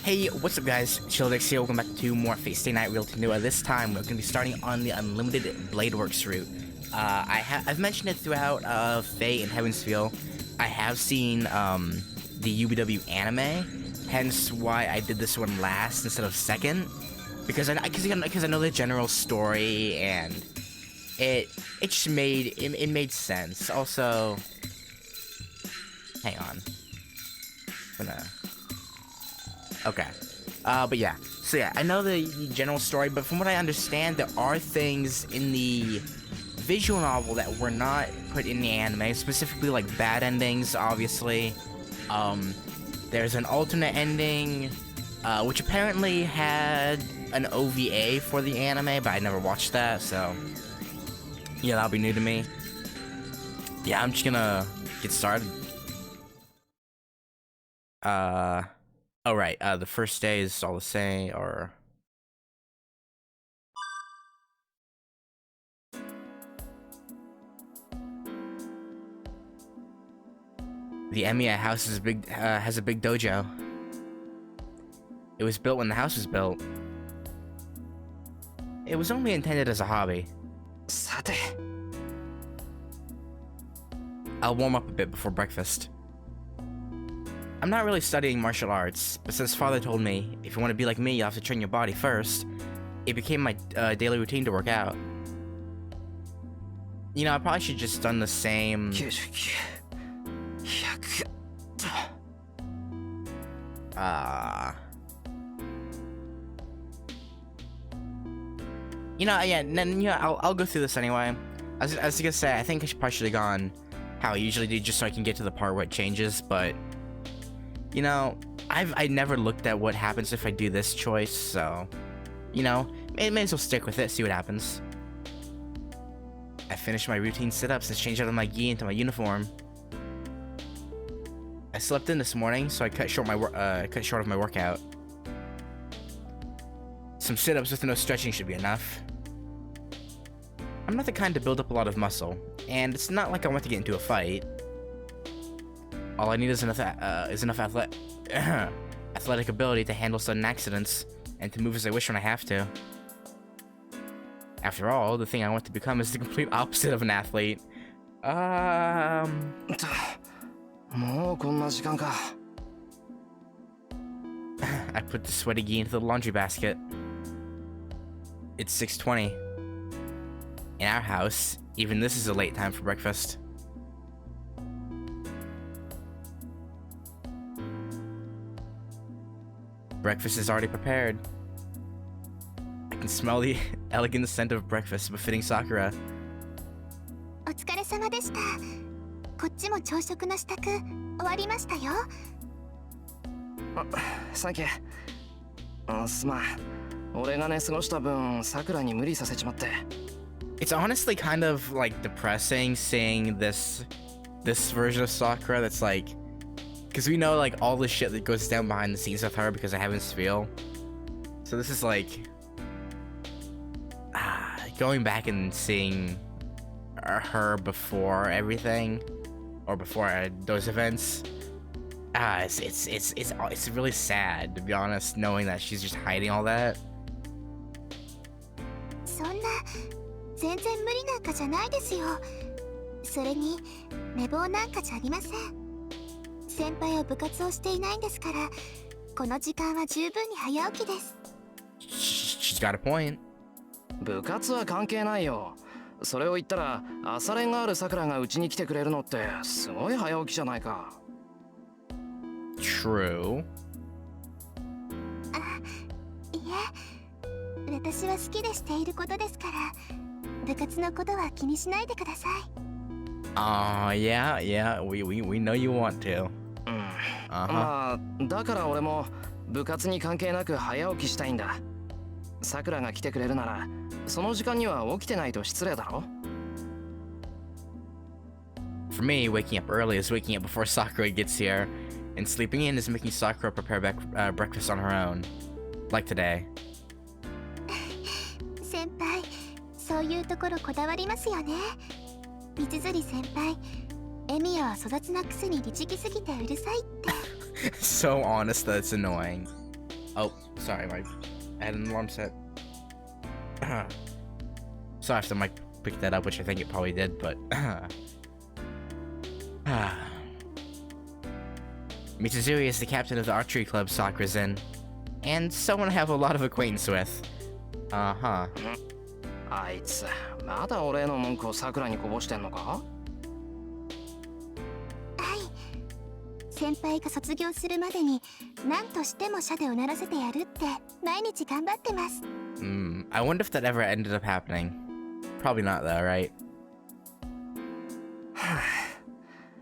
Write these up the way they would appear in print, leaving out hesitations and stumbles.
Hey, what's up guys? ChillaDeX here, welcome back to more Fate Stay Night Realty New. This time, we're going to be starting on the Unlimited Bladeworks route. I've mentioned it throughout Fate and Heaven's Feel. I have seen the UBW anime, hence why I did this one last instead of second. Because I know the general story, and it just made sense. Also, hang on. Okay. But yeah. So yeah, I know the general story, but from what I understand, there are things in the visual novel that were not put in the anime, specifically like bad endings, obviously. There's an alternate ending, which apparently had an OVA for the anime, but I never watched that, so yeah, that'll be new to me. Yeah, I'm just gonna get started. Oh right, the first day is all the same, or... The Emiya house is has a big dojo. It was built when the house was built. It was only intended as a hobby. I'll warm up a bit before breakfast. I'm not really studying martial arts, but since father told me, if you want to be like me, you have to train your body first, it became my daily routine to work out. You know, I probably should just done the same... You know, yeah, I'll go through this anyway. I was gonna say, I think I probably should have gone how I usually do, just so I can get to the part where it changes, but... You know, I never looked at what happens if I do this choice, so... You know, may as well stick with it, see what happens. I finished my routine sit-ups and changed out of my gi into my uniform. I slept in this morning, so I cut short of my workout. Some sit-ups with no stretching should be enough. I'm not the kind to build up a lot of muscle, and it's not like I want to get into a fight. All I need is enough athletic ability to handle sudden accidents, and to move as I wish when I have to. After all, the thing I want to become is the complete opposite of an athlete. I put the sweaty gi into the laundry basket. It's 6:20. In our house, even this is a late time for breakfast. Breakfast is already prepared. I can smell the elegant scent of breakfast befitting Sakura. It's honestly kind of like depressing seeing this version of Sakura that's like, because we know like all the shit that goes down behind the scenes with her because of Heaven's Feel. So this is like going back and seeing her before everything, or before those events. It's really sad, to be honest, knowing that she's just hiding all that. She's got a point. True. Yeah, we know you want to. For me, waking up early is waking up before Sakura gets here, and sleeping in is making Sakura prepare breakfast on her own, like today. So honest that it's annoying. Oh, sorry, I had an alarm set. Sorry if the mic picked that up, which I think it probably did, but... Mitsuzuri is the captain of the archery club Sakura's in, and someone I have a lot of acquaintance with. Uh-huh. あいつ、まだ俺への文句をさくらにこぼしてんのか？はい。先輩が卒業するまでに何としても社でを鳴らせてやるって毎日頑張ってます。I wonder if that ever ended up happening. Probably not though, right?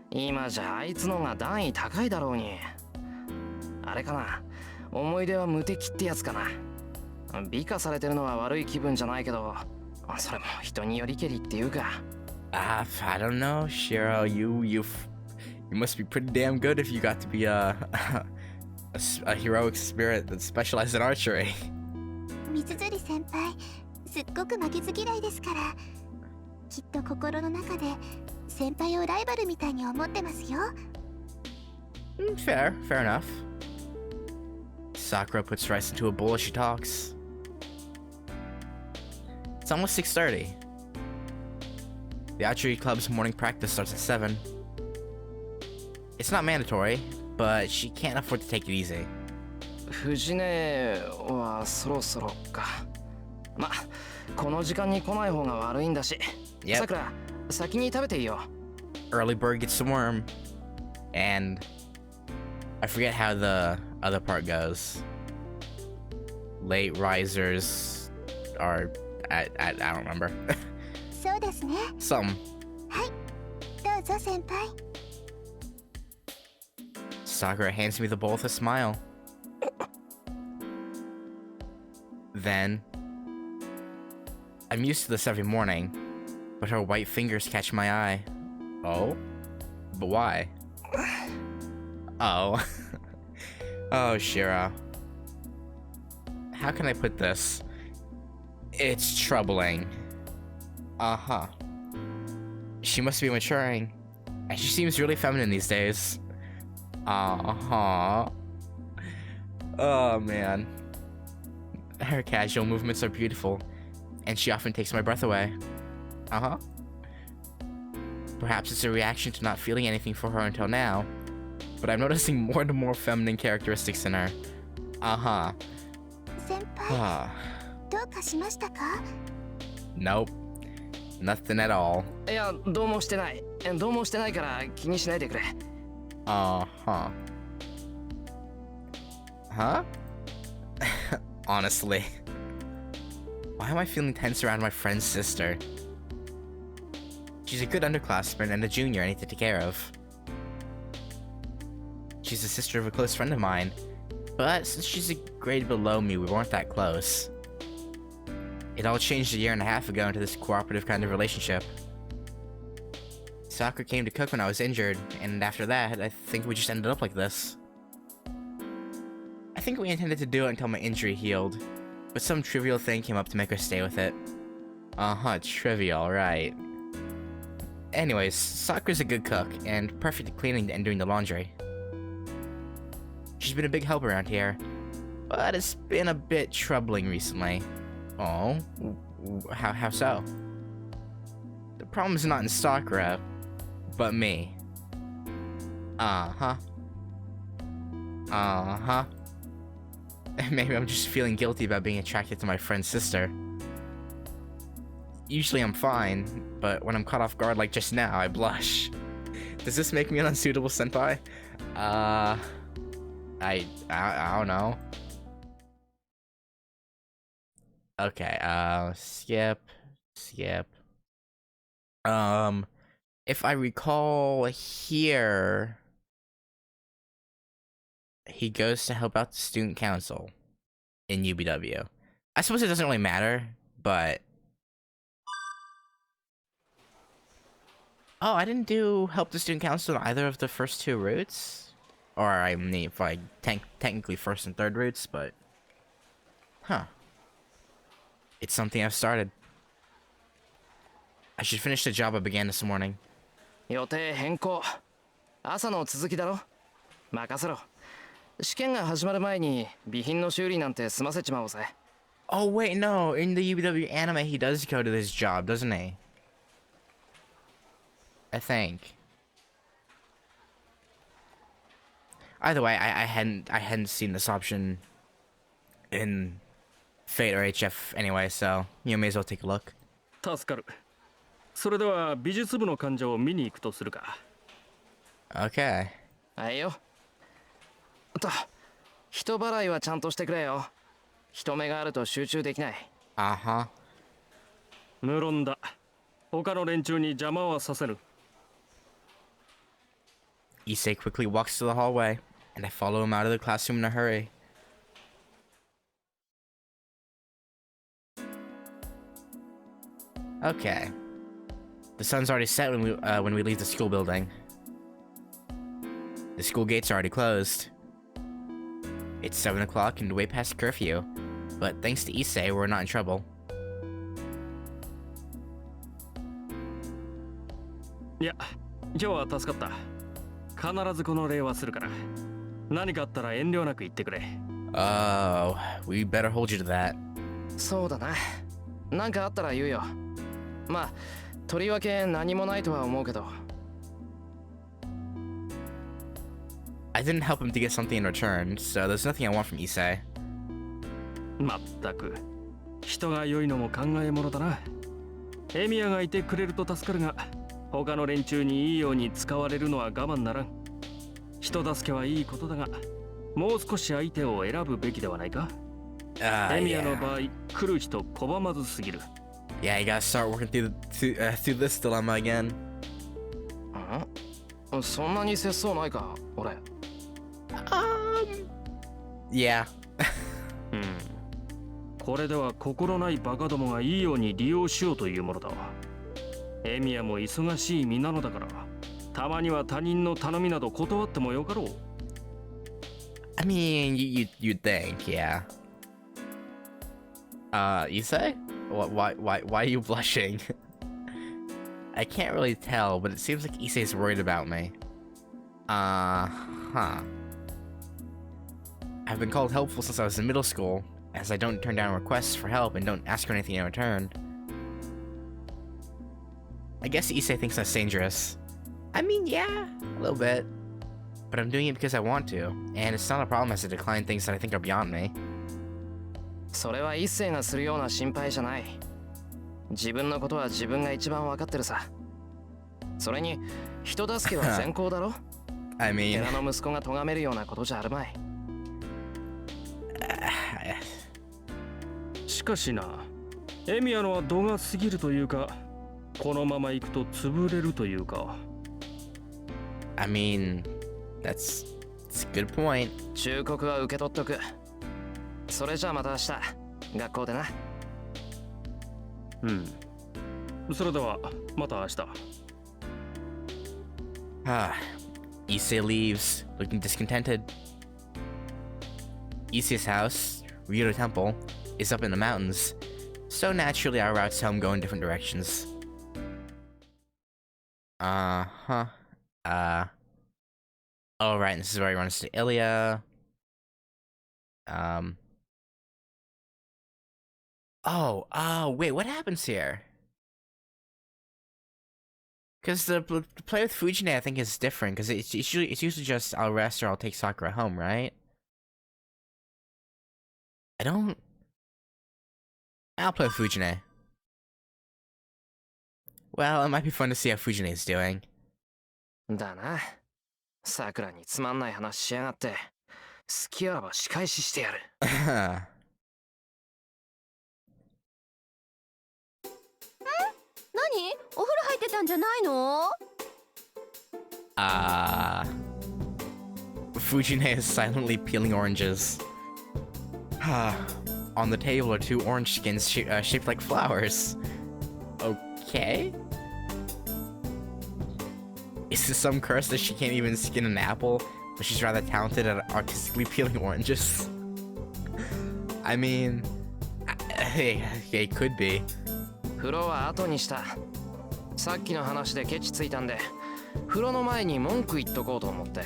今じゃあいつのが段位高いだろうに。あれかな、思い出は無敵ってやつかな。美化されてるのは悪い気分じゃないけど、それも人によりけりっていうか。I don't know, Shiro. You must be pretty damn good if you got to be a heroic spirit that specialized in archery. 三辻先輩、すっごく負けず嫌いですから、きっと心の中で先輩をライバルみたいに思ってますよ。Fair enough. Sakura puts rice into a bowl as she talks. It's almost 6:30. The archery club's morning practice starts at 7. It's not mandatory, but she can't afford to take it easy. 藤根はそろそろか。ま、この時間に来ない方が悪いんだし。Yep. さくら、先に食べていいよ。Early bird gets the worm. And I forget how the other part goes. Late risers are I don't remember. そうですね。Something. はい、どうぞ先輩。Sakura hands me the bowl with a smile. Then, I'm used to this every morning, but her white fingers catch my eye. Oh? But why? Oh. Oh, Shiro. How can I put this? It's troubling. Uh-huh. She must be maturing, and she seems really feminine these days. Uh-huh. Oh, man. Her casual movements are beautiful, and she often takes my breath away. Uh-huh. Perhaps it's a reaction to not feeling anything for her until now, but I'm noticing more and more feminine characteristics in her. Uh-huh. 先輩、どうかしましたか？ Nope. Nothing at all. いや、どうもしてない。どうもしてないから気にしないでくれ。Uh-huh. Huh? Honestly. Why am I feeling tense around my friend's sister? She's a good underclassman and a junior I need to take care of. She's the sister of a close friend of mine, but since she's a grade below me, we weren't that close. It all changed a year and a half ago into this cooperative kind of relationship. Sakura came to cook when I was injured, and after that, I think we just ended up like this. I think we intended to do it until my injury healed, but some trivial thing came up to make her stay with it. Uh-huh, trivial, right. Anyways, Sakura's a good cook, and perfect at cleaning and doing the laundry. She's been a big help around here, but it's been a bit troubling recently. Oh? How so? The problem's not in Sakura, but me. Uh-huh. Uh-huh. Maybe I'm just feeling guilty about being attracted to my friend's sister. Usually I'm fine, but when I'm caught off guard like just now, I blush. Does this make me an unsuitable senpai? I don't know. Okay, skip. If I recall here, he goes to help out the student council in UBW. I suppose it doesn't really matter, but... Oh, I didn't do help the student council in either of the first two routes? Or, I mean, like, technically first and third routes, but... Huh. It's something I've started. I should finish the job I began this morning. 予定変更。朝の続きだろ。任せろ。試験が始まる前に備品の修理なんて済ませちまおうぜ。 Oh wait, no. In the UW anime, he does go to this job, doesn't he? I think. Either way, I hadn't seen this option in Fate or HF anyway, so you may as well take a look. 助かる。それでは美術部の患者を見に行くとするか。Okay. はいよ。と、人払いはちゃんとしてくれよ。人目があると集中できない。Uh-huh. 無論だ。他の連中に邪魔はさせぬ。Issei quickly walks to the hallway, and I follow him out of the classroom in a hurry. Okay. The sun's already set when we leave the school building. The school gates are already closed. It's 7 o'clock and way past curfew, but thanks to Issei, we're not in trouble. いや、今日は助かった。必ずこの礼はするから。何かあったら遠慮なく言ってくれ。Oh, we better hold you to that. そうだな。なんかあったら言うよ。まあ、とりわけ何もないとは思うけど。I didn't help him to get something in return, so there's nothing I want from Issei. まったく。人が良いのも考えものだな。エミヤがいてくれると助かるが、他の連中にいいように使われるのは我慢ならん。人助けはいいことだが、もう少し相手を選ぶべきではないか。エミヤの場合、来る人拒まずすぎる。Yeah, you gotta start working through this dilemma again. そんなに節操ないか、俺。Yeah. これでは心ないバカどもがいいように利用しようというものだわ。エミヤも忙しい身なのだから、たまには他人の頼みなど断ってもよかろう。I mean, you'd think, yeah. Issei? Why are you blushing? I can't really tell, but it seems like Issei's worried about me. Huh. I've been called helpful since I was in middle school, as I don't turn down requests for help and don't ask for anything in return. I guess Issei thinks that's dangerous. I mean, yeah, a little bit. But I'm doing it because I want to, and it's not a problem as I decline things that I think are beyond me. それは一斉がするような心配じゃない。自分のことは自分が一番わかってるさ。それに、人助けは善行だろ。I mean... 寺の息子が咎めるようなことじゃあるまい。しかしな、エミヤのは度が過ぎるというか、このまま行くと潰れるというか。I mean, that's a good point. 忠告は受け取っとく。それじゃあまた明日、学校でな。それでは、また明日。Issei leaves, looking discontented. Issei's house, Ryo Temple, is up in the mountains, so naturally our routes home go in different directions. Oh right, this is where he runs to Ilya. Wait, what happens here? Because the play with Fujine, I think, is different, because it's usually just I'll rest or I'll take Sakura home, right? I'll play with Fujine. Well, it might be fun to see how Fujine is doing. だな。さくらにつまんない話しやがって。好きあらば仕返ししてやる。何？お風呂入ってたんじゃないの？Fujine is silently peeling oranges. On the table are two orange skins shaped like flowers. Okay? Is this some curse that she can't even skin an apple, but she's rather talented at artistically peeling oranges? I mean... Hey, it could be. 風呂は後にした。さっきの話でケチついたんで、風呂の前に文句言っとこうと思って。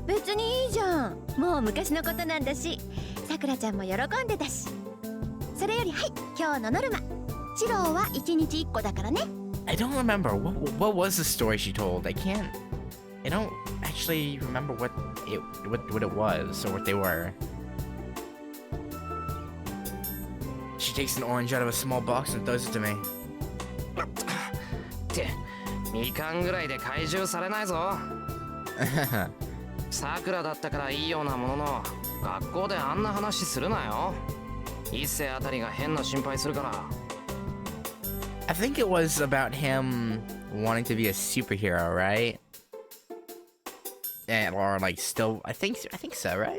別にいいじゃん。もう昔のことなんだし、さくらちゃんも喜んでたし。それよりはい、今日のノルマ。シロは1日1個だからね。I don't remember. What was the story she told? I don't actually remember what it was or what they were. She takes an orange out of a small box and throws it to me. ってみかんぐらいで怪獣されないぞ。さくらだったからいいようなものの、学校であんな話するなよ。一世あたりが変な心配するから。I think it was about him wanting to be a superhero, right? Or like still, I think so, right?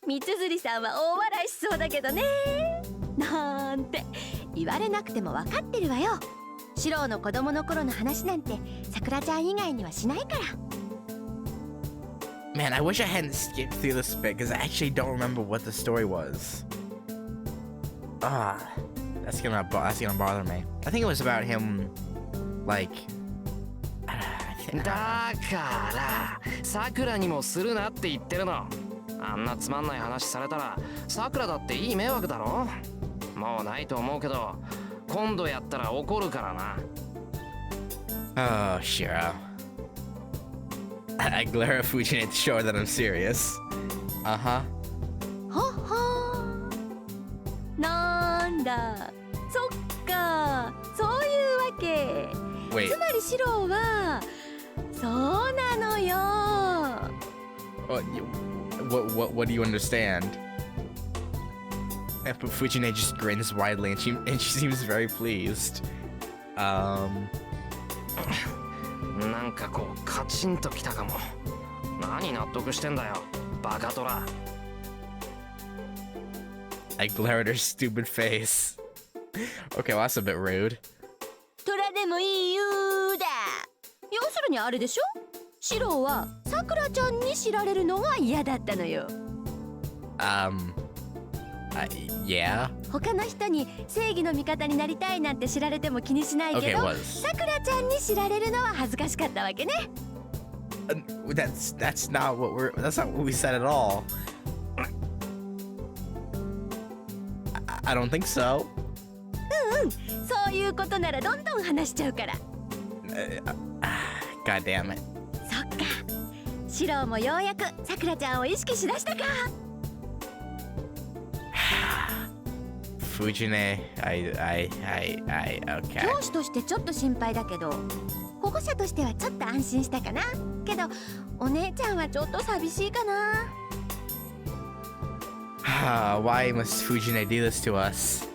みつづりさんは大笑いしそうだけどね。なんて言われなくても分かってるわよ。シロの子供の頃の話なんてさくらちゃん以外にはしないから。Man, I wish I hadn't skipped through this bit because I actually don't remember what the story was. That's gonna bother me. I think it was about him, like. だからさくらにもするなって言ってるの。あんなつまんない話されたらさくらだっていい迷惑だろ。もうないと思うけど今度やったら怒るからな。Oh, Shiro. I glare at Fujine to show her that I'm serious. Uh-huh. ほっほー。なんだ、そっか、そういうわけ。 Wait. つまりシロはそうなのよ。What do you understand? But Fujine just grins widely and she seems very pleased. なんかこうカチンときたかも。何納得してんだよ、バカトラ。I glare at her stupid face. Okay, well that's a bit rude. トラでもいいよだ。要するにあれでしょ。シロはさくらちゃんに知られるのが嫌だったのよ。Yeah. 他の人に正義の味方になりたいなんて知られても気にしないけど、 Okay, さくらちゃんに知られるのは恥ずかしかったわけね。That's not what we said at all. I don't think so. そういうことならどんどん話しちゃうから。God damn it. そっか、シロもようやくさくらちゃんを意識しだしたか。Fujine, okay. 教師としてちょっと心配だけど、保護者としてはちょっと安心したかな。けどお姉ちゃんはちょっと寂しいかな。Why must Fujine do this to us?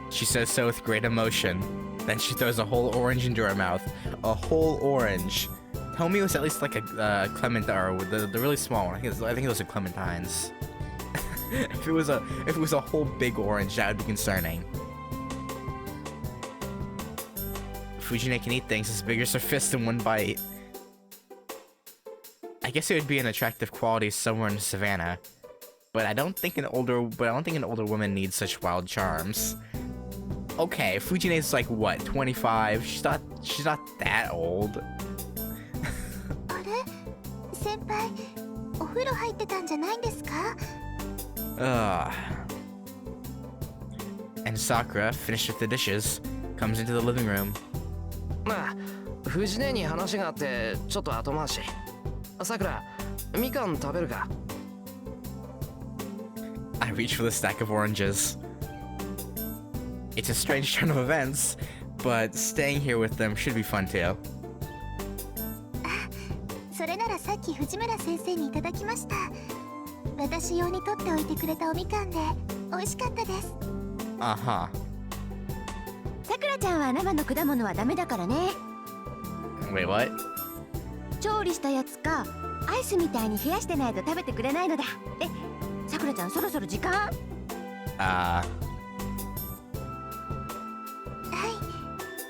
She says so with great emotion. Then she throws a whole orange into her mouth. A whole orange. Tell me it was at least like a clement, or the really small one. I think it was a clementines. If it was a whole big orange, that would be concerning. Fujine can eat things as big as her fist in one bite. I guess it would be an attractive quality somewhere in the savannah, but I don't think an older woman needs such wild charms. Okay, Fujine's like what, 25? She's not that old. あれ、先輩、お風呂入ってたんじゃないんですか？ And Sakura, finished with the dishes, comes into the living room. まあ藤根に話があってちょっと後回し。さくら、みかん食べるか？ I reach for the stack of oranges. It's a strange turn of events, but staying here with them should be fun too. それならさっき藤村先生にいただきました。私用に取っておいてくれたおみかんで美味しかったです。Uh-huh. さくらちゃんは生の果物はダメだからね。 Wait, what? 調理したやつかアイスみたいに冷やしてないと食べてくれないのだ。さくらちゃんそろそろ時間？は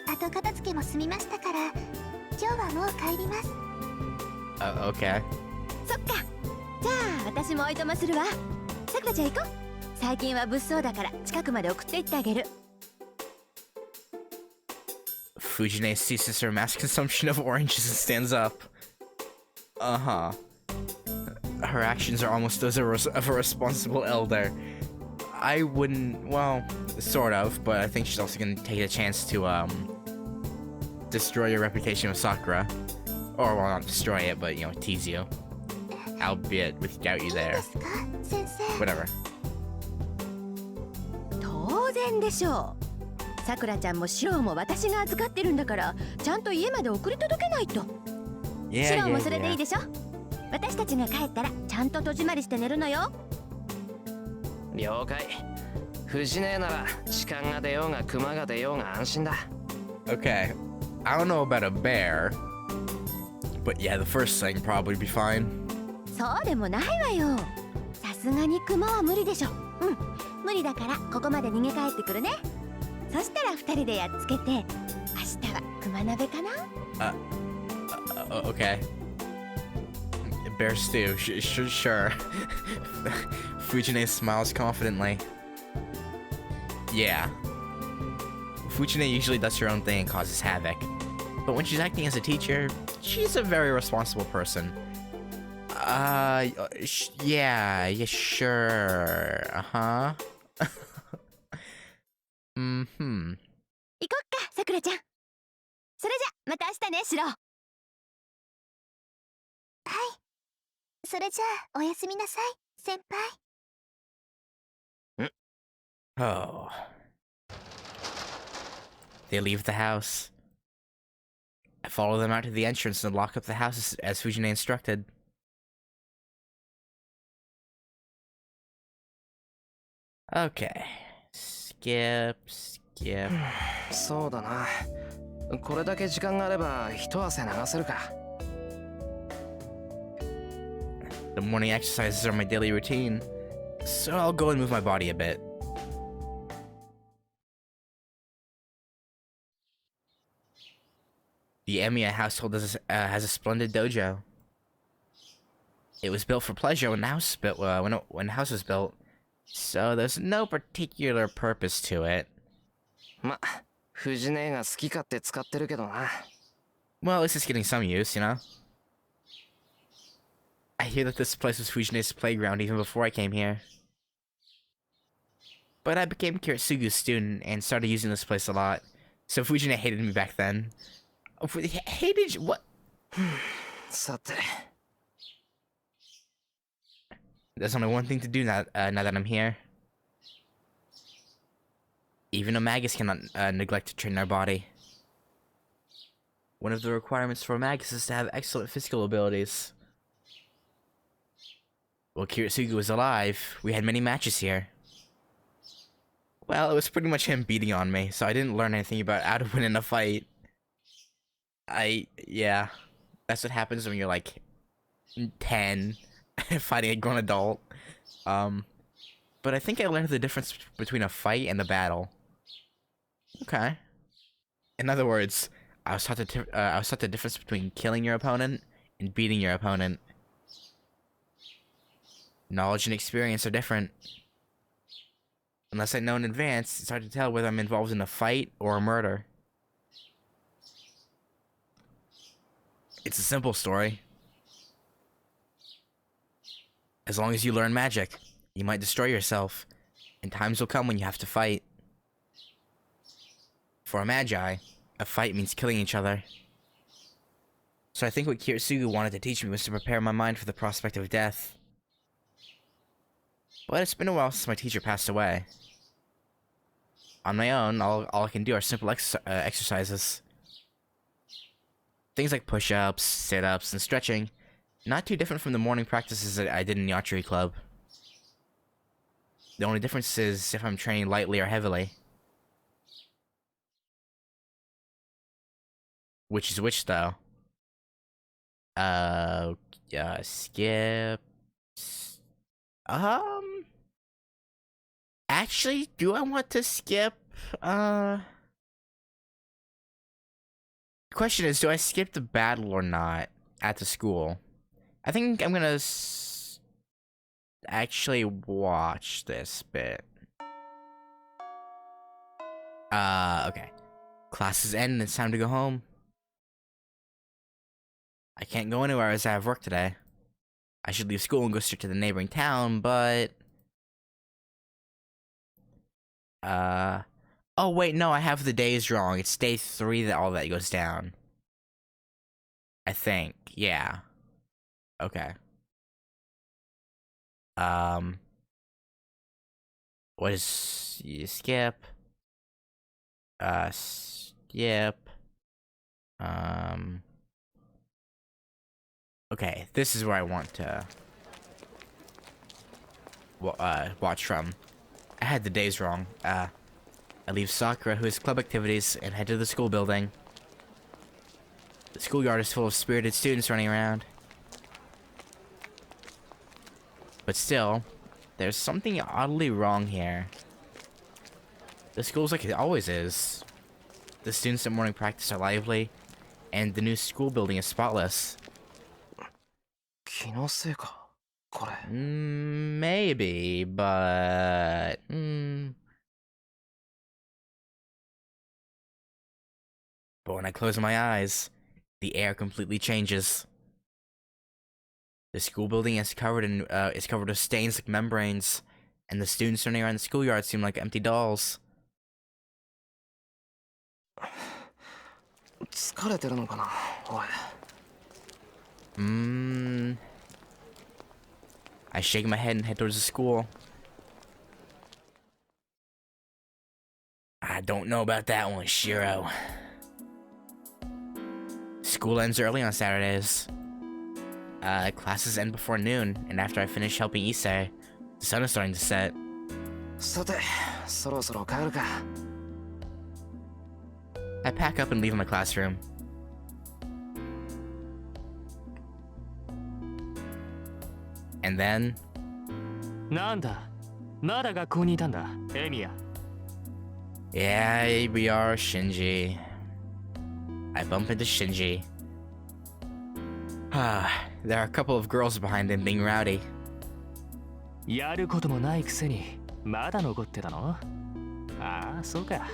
い、後片付けも済みましたから今日はもう帰ります。Okay. そっか、じゃあ私もおいとまするわ。さくらちゃん行こう。最近は物騒だから近くまで送って行ってあげる。Fujine ceases her mass consumption of oranges and stands up. Uh-huh. Her actions are almost those of a responsible elder. I wouldn't, well, sort of, but I think she's also gonna take a chance to, destroy your reputation with Sakura. Or, well, not destroy it, but, you know, tease you. Albeit without you there. ですか先生 Whatever. 当然でしょう。さくらちゃんもシロも私が預かってるんだからちゃんと家まで送り届けないと。シ Yeah, ロも yeah, それでいい yeah. でしょ。私たちが帰ったらちゃんと戸締まりして寝るのよ。了解。藤姉なら痴漢が出ようが熊が出ようが安心だ。 Okay. I don't know about a bear. But yeah, the first thing probably be fine. そうでもないわよ。さすがにクマは無理でしょ。うん、無理だからここまで逃げ帰ってくるね。そしたら二人でやっつけて、明日はクマ鍋かな。Okay. Bear stew, sure. Fujine smiles confidently. Yeah. Fujine usually does her own thing and causes havoc. But when she's acting as a teacher, she's a very responsible person. Yeah, sure. Uh-huh. 行こっか、さくらちゃん。それじゃまた明日ね、シロ。それじゃあおやすみなさい先輩 Oh. They leave the house. I follow them out to the entrance and lock up the house as Fujine instructed. Okay. Skip. そうだな。これだけ時間があれば一汗流せるか。The morning exercises are my daily routine, so I'll go and move my body a bit. The Emiya household has a splendid dojo. It was built for pleasure when the house was built, when the house was built, so there's no particular purpose to it. ま、藤姉が好き勝手使ってるけどな。Well, at least it's getting some use, you know? I hear that this place was Fujine's playground even before I came here. But I became Kiritsugu's student and started using this place a lot, so Fujine hated me back then. Hated you? What? さて。 There's only one thing to do now that I'm here. Even a magus cannot neglect to train their body. One of the requirements for a magus is to have excellent physical abilities. While Kiritsugu was alive, we had many matches here. Well, it was pretty much him beating on me, so I didn't learn anything about how to win in a fight. Yeah. That's what happens when you're like 10, fighting a grown adult. But I think I learned the difference between a fight and a battle. Okay. In other words, I was taught the difference between killing your opponent and beating your opponent. Knowledge and experience are different. Unless I know in advance, it's hard to tell whether I'm involved in a fight or a murder. It's a simple story. As long as you learn magic, you might destroy yourself, and times will come when you have to fight. For a magi, a fight means killing each other. So I think what Kiritsugu wanted to teach me was to prepare my mind for the prospect of death. But it's been a while since my teacher passed away. On my own, all I can do are simple exercises. Things like push-ups, sit-ups, and stretching. Not too different from the morning practices that I did in the archery club. The only difference is if I'm training lightly or heavily. Which is which, though? Skip. Actually, do I want to skip? Question is, do I skip the battle or not at the school? I think I'm gonna actually watch this bit. Okay. Classes end and it's time to go home. I can't go anywhere as I have work today. I should leave school and go straight to the neighboring town, but... Oh wait, no, I have the days wrong. It's day 3 that all that goes down. I think, yeah. Okay. What is... skip. Skip. Okay, this is where I want to... watch from. I had the days wrong. I leave Sakura, who has club activities, and head to the school building. The schoolyard is full of spirited students running around. But still, there's something oddly wrong here. The school's like it always is. The students at morning practice are lively, and the new school building is spotless. 気のせいかこれ Maybe, but... But when I close my eyes, the air completely changes. The school building is covered with stains like membranes, and the students running around the schoolyard seem like empty dolls. 疲れてるのかなおい I shake my head and head towards the school. I don't know about that one, Shiro. School ends early on Saturdays. Classes end before noon, and after I finish helping Issei, the sun is starting to set. さてそろそろ帰るか I pack up and leave my classroom. And then... なんだまだ学校にいたんだエミヤ Yeah, we are Shinji. I bump into Shinji. There are a couple of girls behind him being rowdy. やることもないくせにまだ残ってたのああそうか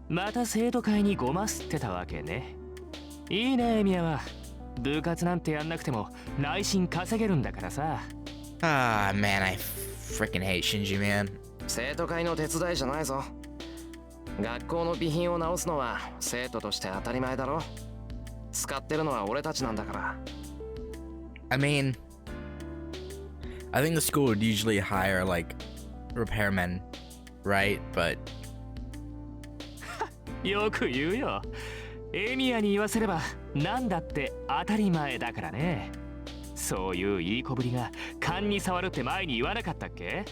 また生徒会にごますってたわけねいいねエミヤは部活なんてやんなくても内心稼げるんだからさ Man, I freaking hate Shinji, man. 生徒会の手伝いじゃないぞ学校の備品を直すのは生徒として当たり前だろ使ってるのは俺たちなんだから I mean, I think the school would usually hire, like, repairmen, right? But... よく言うよエミヤに言わせればなんだって当たり前だからねそういういい子ぶりが勘に触るって前に言わなかったっけ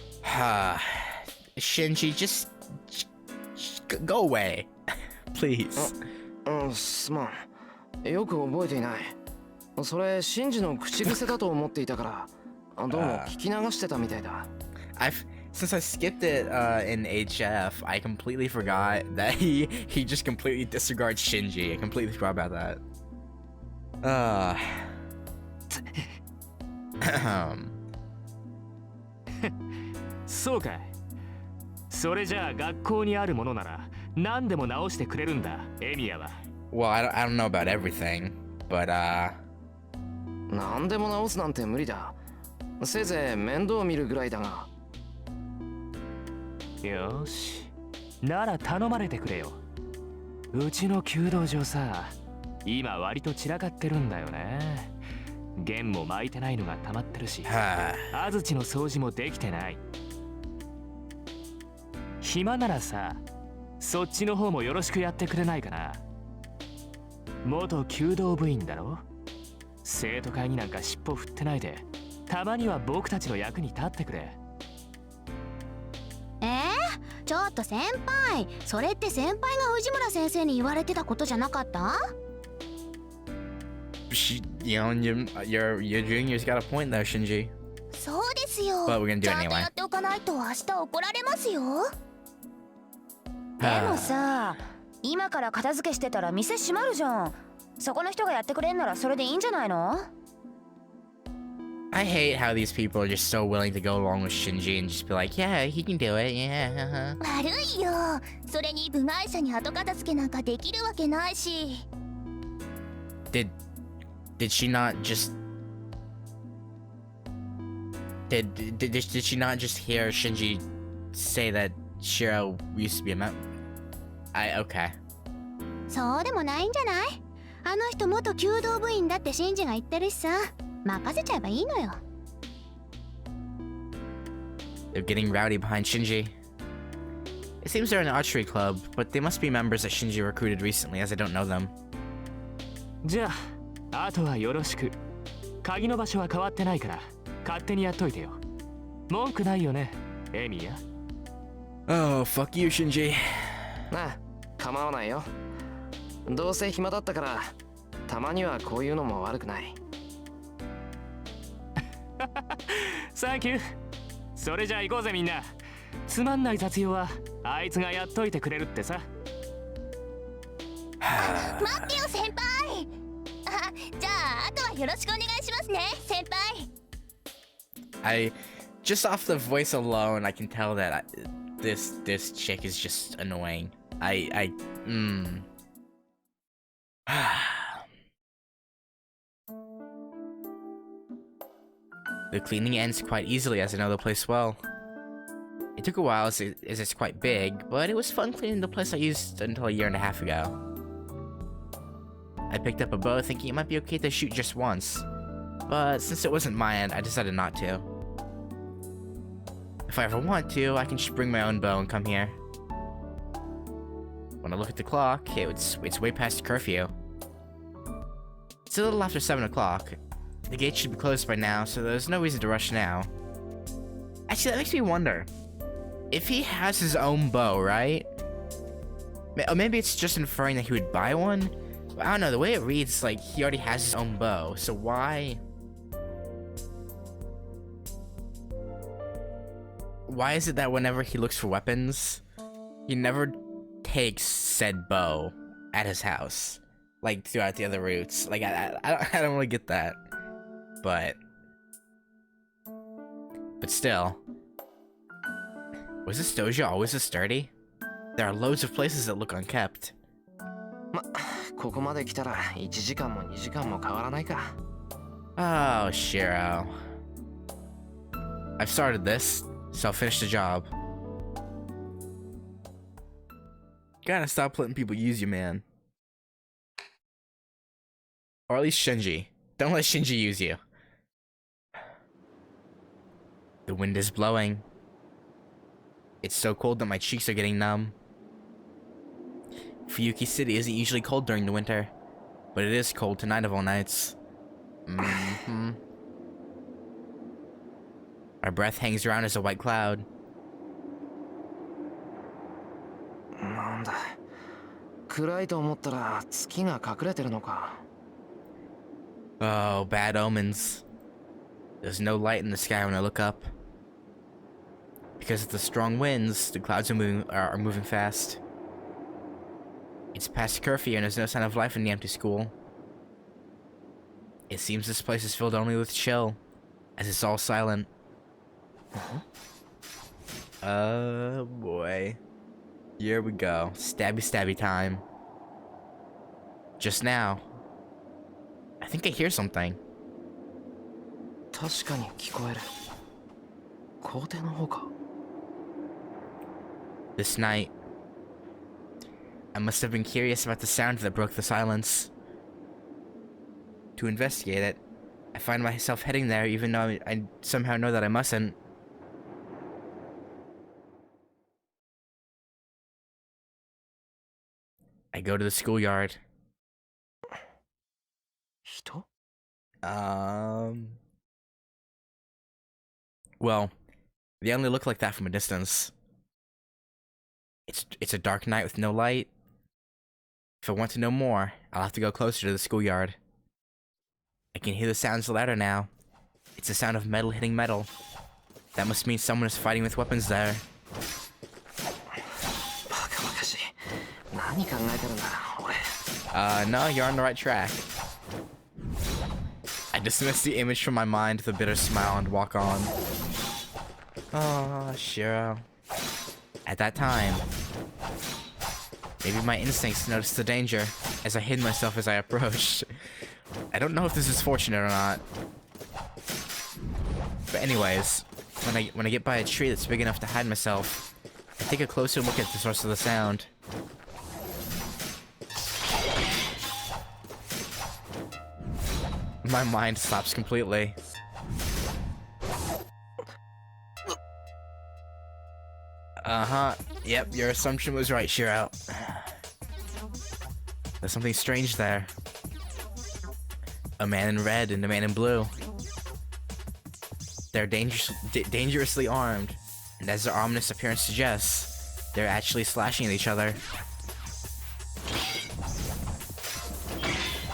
Shinji, just go away. Please. すまんよく覚えていないそれシンジの口癖だと思っていたからどうも聞き流してたみたいだ Since I skipped it in HF, I completely forgot that he just completely disregards Shinji. I completely forgot about that.そうかいそれじゃあ学校にあるものなら何でも直してくれるんだエミヤは Well, I don't know about everything, but 何でも直すなんて無理だせいぜい面倒見るぐらいだがよしなら頼まれてくれようちの弓道場さ今割と散らかってるんだよね弦も巻いてないのが溜まってるし安土の掃除もできてない暇ならさそっちの方もよろしくやってくれないかな元弓道部員だろ生徒会になんか尻尾振ってないでたまには僕たちの役に立ってくれちょっと先輩それって先輩が藤村先生に言われてたことじゃなかった you know, your junior's got a point there, Shinji. そうですよ But we're gonna do ち it ゃんと anyway. やっておかないと明日怒られますよでもさ今から片付けしてたら店閉まるじゃんそこの人がやってくれんならそれでいいんじゃないの I hate how these people are just so willing to go along with Shinji and just be like, yeah, he can do it, yeah. 悪いよ。それに部外者に後片付けなんかできるわけないし。Did she not just did she not just hear Shinji say that Shiro used to be a member? Okay. そうでもないんじゃない？あの人元弓道部員だってシンジが言ってるしさ。任せちゃえばいいのよ。They're getting rowdy behind Shinji. It seems they're an archery club, but they must be members that Shinji recruited recently, as I don't know them. じゃあ、あとはよろしく。鍵の場所は変わってないから、勝手にやっといてよ。文句ないよね、エミヤ。Oh, fuck you, Shinji. なあ、構わないよ。どうせ暇だったから、たまにはこういうのも悪くない。サンキュー。それじゃあ行こうぜみんな。つまんない雑用はあいつがやっといてくれるってさ。待ってよ先輩。あ、じゃああとはよろしくお願いしますね先輩。Just off the voice alone, I can tell that this chick is just annoying. The cleaning ends quite easily as I know the place well. It took a while as it's quite big, but it was fun cleaning the place I used until a year and a half ago. I picked up a bow thinking it might be okay to shoot just once, but since it wasn't mine, I decided not to. If I ever want to, I can just bring my own bow and come here. When I look at the clock, it's way past curfew. It's a little after 7 o'clock. The gate should be closed by now, so there's no reason to rush now. Actually, that makes me wonder. If he has his own bow, right? Or maybe it's just inferring that he would buy one? I don't know, the way it reads, like, he already has his own bow, so why... Why is it that whenever he looks for weapons, he never takes said bow at his house? Like, throughout the other routes. Like, I don't really get that. But still. Was this dojo always this sturdy? There are loads of places that look unkept. ま、ここまで来たら1時間も2時間も変わらないか。Oh, Shiro. I've started this, so I'll finish the job. Gotta stop letting people use you, man. Or at least Shinji. Don't let Shinji use you. The wind is blowing. It's so cold that my cheeks are getting numb. Fuyuki City isn't usually cold during the winter, but it is cold tonight of all nights. My breath hangs around as a white cloud. なんだ。暗いと思ったら月が隠れてるのか。Oh, bad omens. There's no light in the sky when I look up. Because of the strong winds, the clouds are moving fast. It's past curfew and there's no sign of life in the empty school. It seems this place is filled only with chill, as it's all silent. Oh boy. Here we go. Stabby stabby time. Just now. I think I hear something. 確かに聞こえる。校庭の方か。This night, I must have been curious about the sound that broke the silence. To investigate it, I find myself heading there even though I somehow know that I mustn't. I go to the schoolyard. 人？ Well, they only look like that from a distance. It's a dark night with no light. If I want to know more, I'll have to go closer to the schoolyard. I can hear the sounds louder now. It's the sound of metal hitting metal. That must mean someone is fighting with weapons there. バカバカしい。何考えてるんだ、俺。No, you're on the right track. I dismiss the image from my mind with a bitter smile and walk on. Oh, Shiro. At that time, maybe my instincts noticed the danger as I hid myself as I approached. I don't know if this is fortunate or not. But anyways, when I get by a tree that's big enough to hide myself, I take a closer look at the source of the sound. My mind stops completely. Uh-huh. Yep, your assumption was right, Shiro. There's something strange there. A man in red and a man in blue. They're dangerously armed, and as their ominous appearance suggests, they're actually slashing at each other.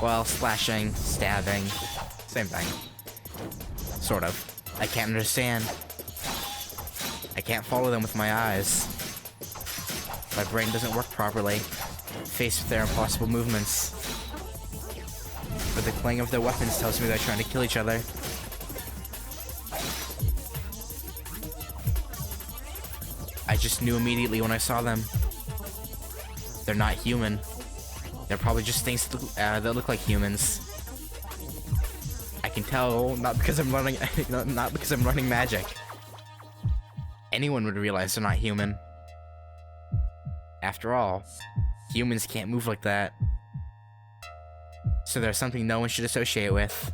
Well, slashing, stabbing, same thing. Sort of. I can't understand. I can't follow them with my eyes. My brain doesn't work properly, faced with their impossible movements. But the clang of their weapons tells me they're trying to kill each other. I just knew immediately when I saw them. They're not human. They're probably just things that look like humans. I can tell, not because I'm running, not because I'm running magic. Anyone would realize they're not human. After all, humans can't move like that. So there's something no one should associate with.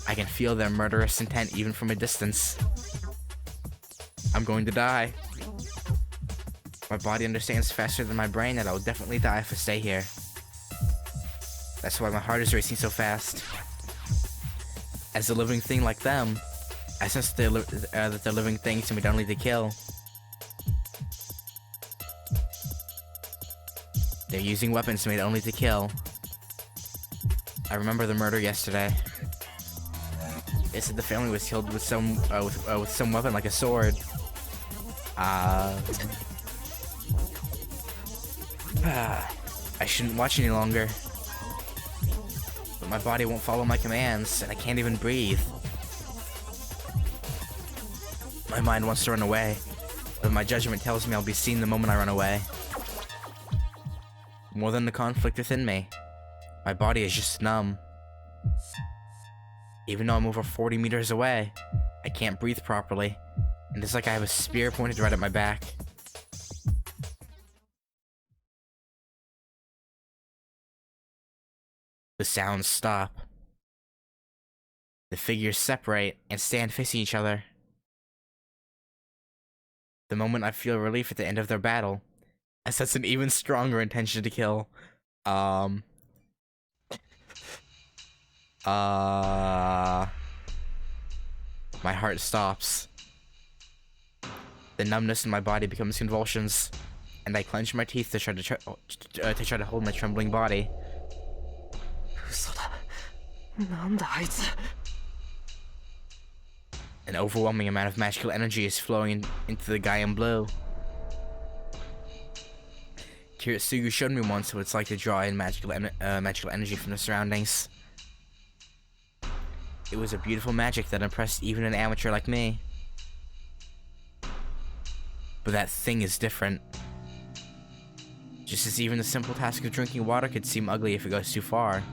I can feel their murderous intent even from a distance. I'm going to die. My body understands faster than my brain that I will definitely die if I stay here. That's why my heart is racing so fast. As a living thing like them, I sense that they're living things and we don't need to kill. They're using weapons made only to kill. I remember the murder yesterday. They said the family was killed with some weapon like a sword. I shouldn't watch any longer. But my body won't follow my commands, and I can't even breathe. My mind wants to run away, but my judgment tells me I'll be seen the moment I run away. More than the conflict within me, my body is just numb. Even though I'm over 40 meters away, I can't breathe properly, and it's like I have a spear pointed right at my back. The sounds stop. The figures separate and stand facing each other. The moment I feel relief at the end of their battle, I sense an even stronger intention to kill. My heart stops. The numbness in my body becomes convulsions, and I clench my teeth to try to hold my trembling body. 嘘だ。なんだあいつ。 An overwhelming amount of magical energy is flowing into the guy in blue. Kiritsugu showed me once what it's like to draw in magical energy from the surroundings. It was a beautiful magic that impressed even an amateur like me. But that thing is different. Just as even the simple task of drinking water could seem ugly if it goes too far,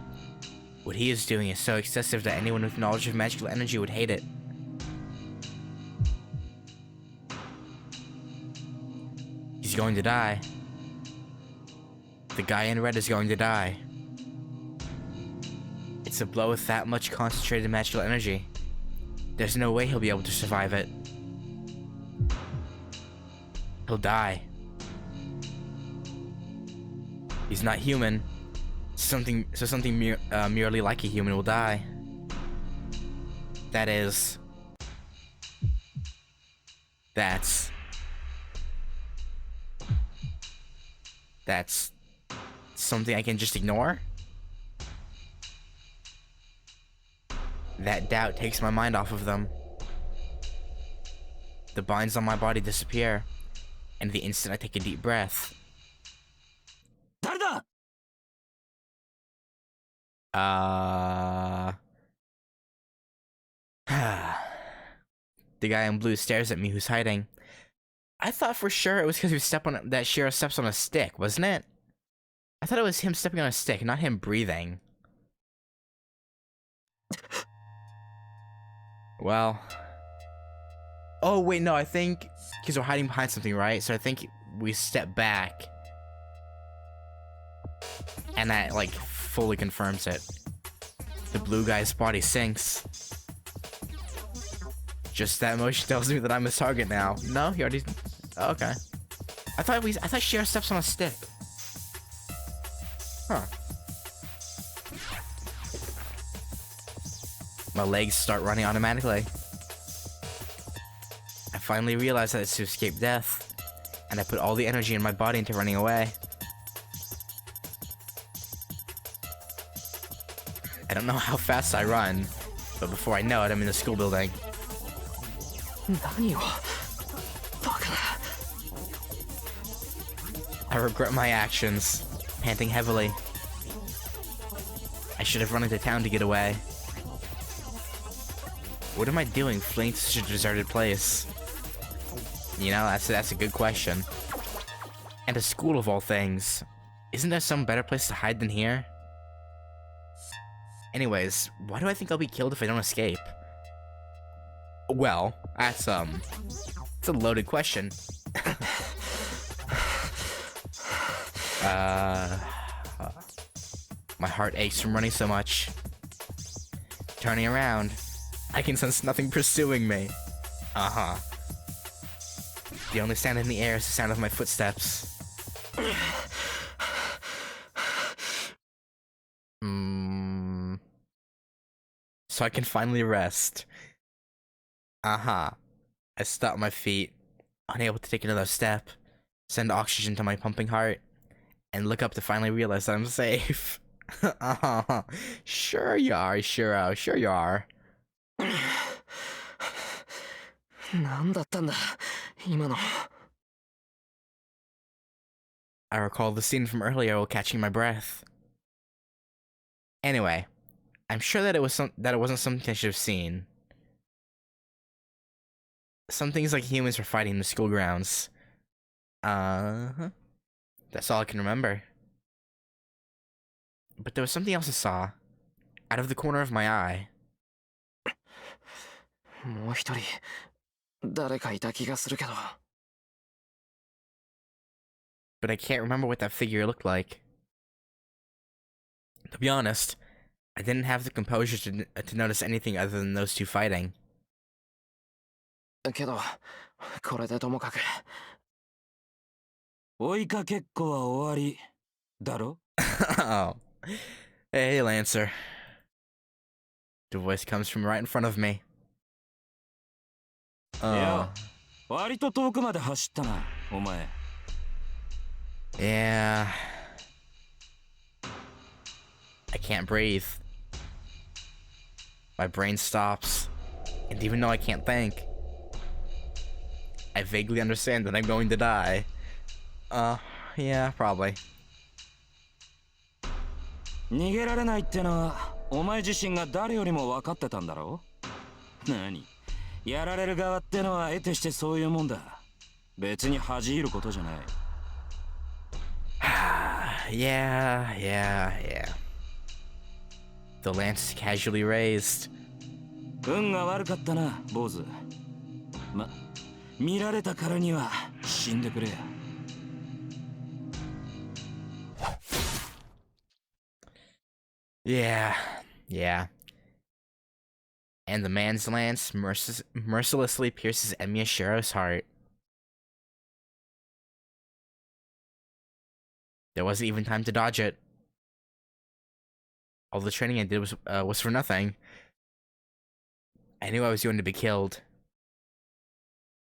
what he is doing is so excessive that anyone with knowledge of magical energy would hate it. He's going to die. The guy in red is going to die. It's a blow with that much concentrated magical energy. There's no way he'll be able to survive it. He'll die. He's not human. Something merely like a human will die. That's something I can just ignore? That doubt takes my mind off of them. The binds on my body disappear, and the instant I take a deep breath, Uh. The guy in blue stares at me who's hiding. I thought for sure it was because that Shiro steps on a stick, wasn't it? I thought it was him stepping on a stick, not him breathing. Well. Oh, wait, no, I think because we're hiding behind something, right? So I think we step back. And that, like, fully confirms it. The blue guy's body sinks. Just that motion tells me that I'm his target now. No, he already... Oh, okay. I thought Shiro steps on a stick. Huh. My legs start running automatically. I finally realized that it's to escape death. And I put all the energy in my body into running away. I don't know how fast I run, but before I know it, I'm in the school building. I regret my actions, panting heavily. I should have run into town to get away. What am I doing fleeing to such a deserted place? You know, that's a good question. And a school of all things. Isn't there some better place to hide than here? Anyways, why do I think I'll be killed if I don't escape? Well, it's a loaded question. My heart aches from running so much. Turning around, I can sense nothing pursuing me. The only sound in the air is the sound of my footsteps. So I can finally rest. I stop my feet, unable to take another step, send oxygen to my pumping heart, and look up to finally realize that I'm safe. Sure you are, Shiro, sure you are. I recall the scene from earlier while catching my breath. Anyway, I'm sure that it wasn't something I should have seen. Some things like humans were fighting in the school grounds. That's all I can remember. But there was something else I saw, out of the corner of my eye. But I can't remember what that figure looked like. To be honest, I didn't have the composure to notice anything other than those two fighting. Oh. Hey, Lancer. The voice comes from right in front of me. Yeah. I can't breathe. My brain stops. And even though I can't think, I vaguely understand that I'm going to die. Yeah, probably. 逃げられないってのはお前自身が誰よりも分かってたんだろう？何？やられる側ってのは得てしてそういうもんだ。別に恥じることじゃない。Yeah. The lance casually raised. 運が悪かったな、坊主。ま、見られたからには死んでくれ。Yeah. And the man's lance mercilessly pierces Emiya Shiro's heart. There wasn't even time to dodge it. All the training I did was for nothing. I knew I was going to be killed.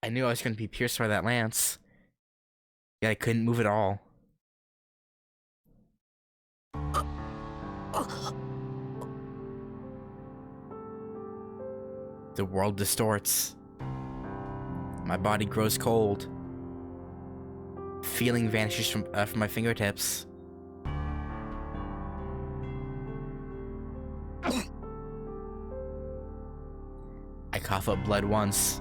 I knew I was going to be pierced by that lance. Yet I couldn't move at all. The world distorts. My body grows cold. Feeling vanishes from my fingertips. cough up blood once.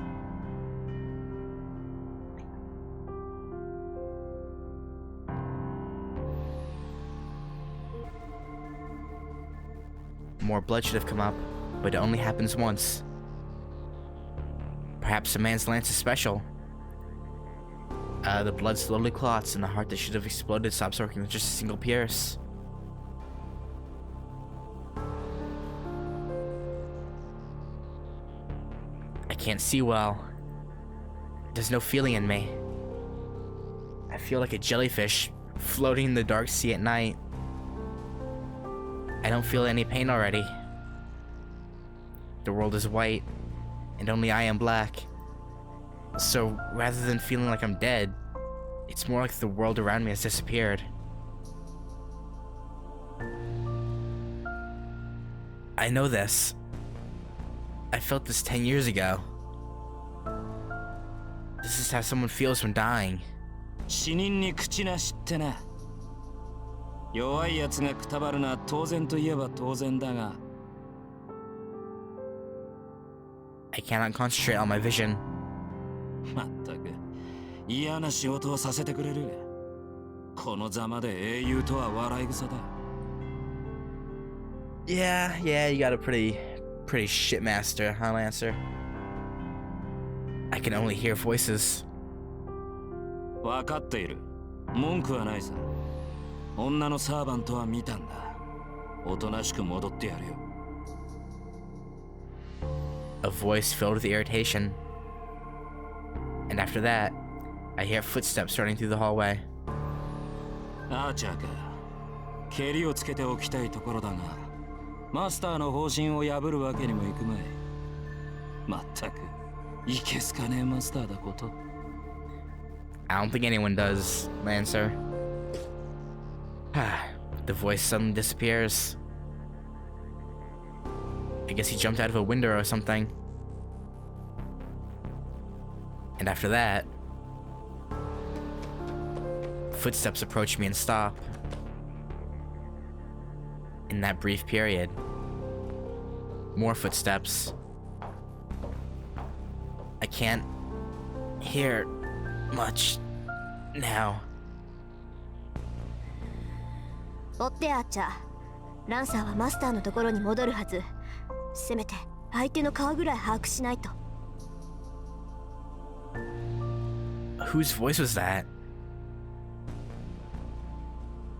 More blood should have come up, but it only happens once. Perhaps a man's lance is special. The blood slowly clots, and the heart that should have exploded stops working with just a single pierce. I can't see well. There's no feeling in me. I feel like a jellyfish floating in the dark sea at night. I don't feel any pain already. The world is white, and only I am black. So rather than feeling like I'm dead, it's more like the world around me has disappeared. I know this. I felt this 10 years ago. This is how someone feels when dying. 死人に口なしってな。弱いやつがくたばるのは当然といえば当然だが。I cannot concentrate on my vision. まったく嫌な仕事をさせてくれる。このざまで英雄とは笑い草だ。Yeah, you got a pretty shit master, huh, Lancer? I can only hear voices. わかっている。文句はないさ。女のサーバントは見たんだ。おとなしく戻ってやるよ。A voice filled with irritation. And after that, I hear footsteps running through the hallway. アーチャーか。蹴りをつけておきたいところだが、マスターの方針を破るわけにもいくまい。まったく、いけすかねえマスターだこと。I don't think anyone does, Lancer. The voice suddenly disappears. I guess he jumped out of a window or something. And after that, footsteps approach me and stop. In that brief period, more footsteps. I can't hear much now. 追ってアーチャー。ランサーはマスターのところに戻るはず。せめて相手の顔ぐらい把握しないと。Whose voice was that?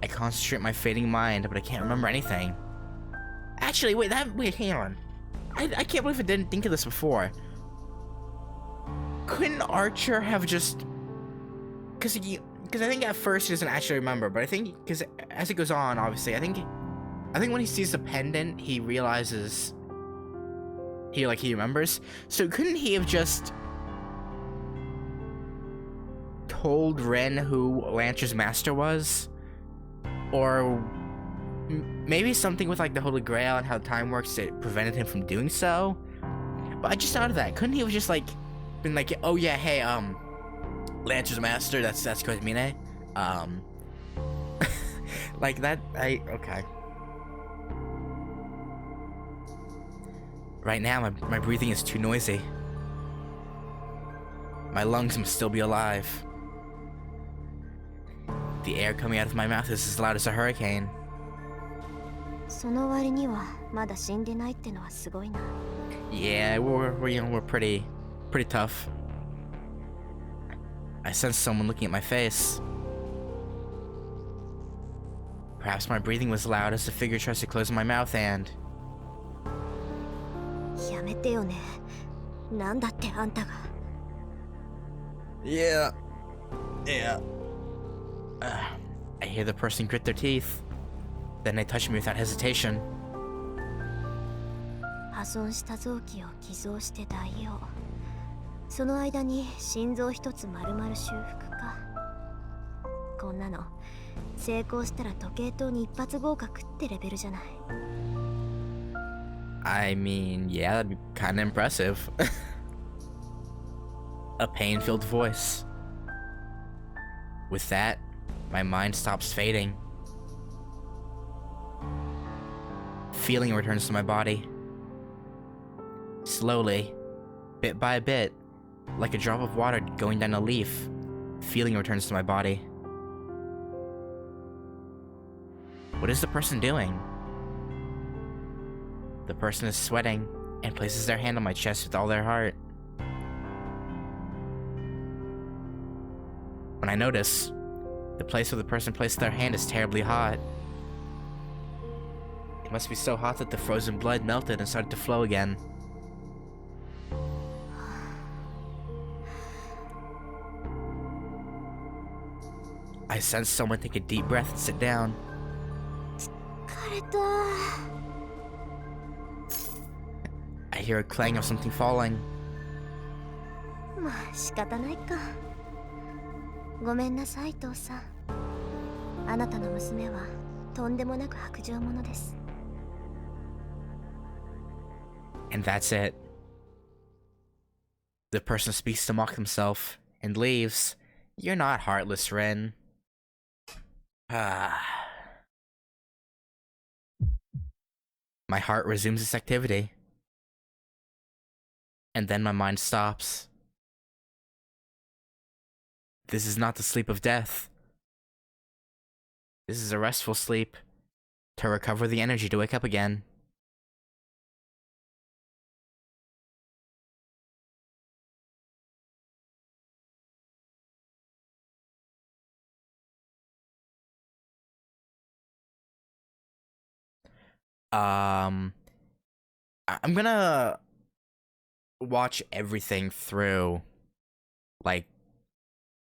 I concentrate my fading mind, but I can't remember anything. Actually, wait, hang on. I can't believe I didn't think of this before. Couldn't Archer have just... Because I think at first he doesn't actually remember, but I think, because as it goes on, obviously, I think when he sees the pendant, he realizes... He remembers. So couldn't he have just... told Ren who Lancer's master was? Or maybe something with the Holy Grail and how time works that prevented him from doing so? But I just thought of that. Couldn't he have just been like, oh yeah, hey, Lancer's master, that's Kozmine. Like that, okay. Right now, my breathing is too noisy. My lungs must still be alive. The air coming out of my mouth is as loud as a hurricane. その割にはまだ死んでないってのはすごいな。Yeah, we're pretty tough. I sense someone looking at my face. Perhaps my breathing was loud as the figure tries to close my mouth and... やめてよね。なんだってあんたが。Yeah. I hear the person grit their teeth. Then they touch me without hesitation. 破損した臓器を寄贈して代用。その間に心臓一つ丸々修復か。こんなの成功したら時計塔に一発合格ってレベルじゃない。I mean, yeah, that'd be kind of impressive. A pain-filled voice. With that, my mind stops fading. Feeling returns to my body. Slowly, bit by bit, like a drop of water going down a leaf, feeling returns to my body. What is the person doing? The person is sweating and places their hand on my chest with all their heart. When I notice, the place where the person placed their hand is terribly hot. It must be so hot that the frozen blood melted and started to flow again. I sense someone take a deep breath and sit down. 疲れた。 I hear a clang of something falling. まあ仕方ないか。ごめんなさい父さん。あなたの娘はとんでもなく薄情者です。 And that's it. The person speaks to mock himself and leaves. You're not heartless, Ren. My heart resumes its activity. And then my mind stops. This is not the sleep of death. This is a restful sleep to recover the energy to wake up again. I'm gonna watch everything through, like,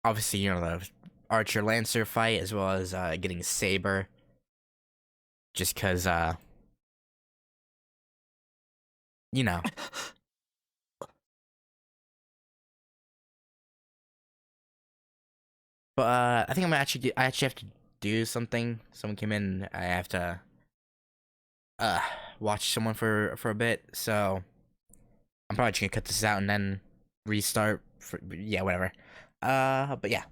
obviously, you know, the Archer Lancer fight, as well as getting Saber, just cause you know. But I think I actually have to do something. Someone came in. I have to watch someone for a bit. So I'm probably just gonna cut this out and then restart. Yeah, whatever. But yeah.